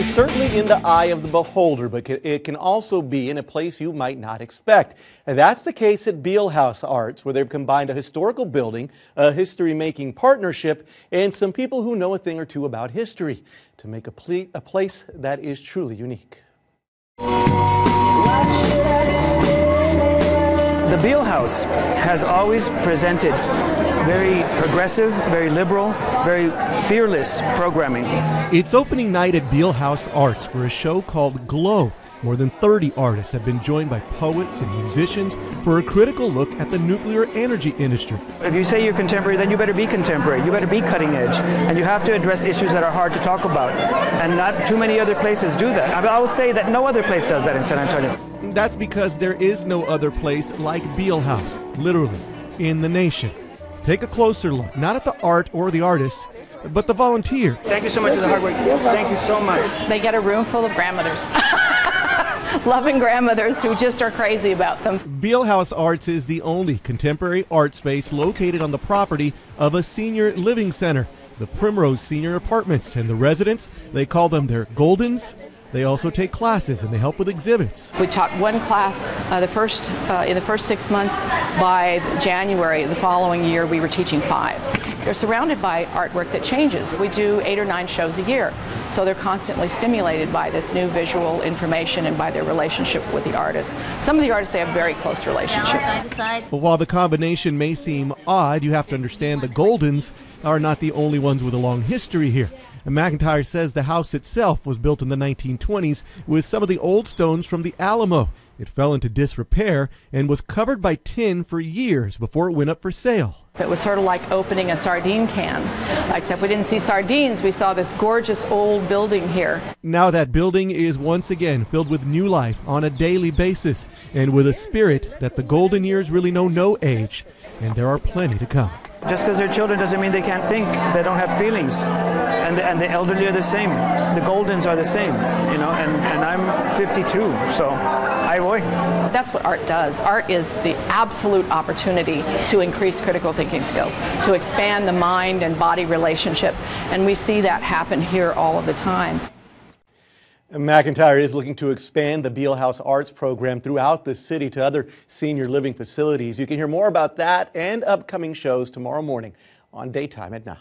is certainly in the eye of the beholder, but it can also be in a place you might not expect. And that's the case at Bihl Haus Arts, where they've combined a historical building, a history-making partnership, and some people who know a thing or two about history to make a place that is truly unique. The Bihl Haus has always presented very progressive, very liberal, very fearless programming. It's opening night at Bihl Haus Arts for a show called Glow. More than 30 artists have been joined by poets and musicians for a critical look at the nuclear energy industry. If you say you're contemporary, then you better be contemporary. You better be cutting edge. And you have to address issues that are hard to talk about. And not too many other places do that. I will say that no other place does that in San Antonio. That's because there is no other place like Bihl Haus, literally, in the nation. Take a closer look, not at the art or the artists, but the volunteer. Thank you so much for the hard work. Thank you so much. They get a room full of grandmothers. Loving grandmothers who just are crazy about them. Bihl Haus Arts is the only contemporary art space located on the property of a senior living center, the Primrose Senior Apartments, and the residents, they call them their Goldens. They also take classes and they help with exhibits. We taught one class in the first 6 months. By January the following year, we were teaching 5. They're surrounded by artwork that changes. We do 8 or 9 shows a year, so they're constantly stimulated by this new visual information and by their relationship with the artists. Some of the artists, they have very close relationships. But while the combination may seem odd, you have to understand the Goldens are not the only ones with a long history here. And McIntyre says the house itself was built in the 1920s with some of the old stones from the Alamo. It fell into disrepair and was covered by tin for years before it went up for sale. It was sort of like opening a sardine can, except we didn't see sardines, we saw this gorgeous old building here. Now that building is once again filled with new life on a daily basis and with a spirit that the golden years really know no age, and there are plenty to come. Just because they're children doesn't mean they can't think, they don't have feelings. And the elderly are the same. The Goldens are the same, you know, and I'm 52, so hi boy. That's what art does. Art is the absolute opportunity to increase critical thinking skills, to expand the mind and body relationship, and we see that happen here all of the time. McIntyre is looking to expand the Bihl Haus Arts program throughout the city to other senior living facilities. You can hear more about that and upcoming shows tomorrow morning on Daytime at 9.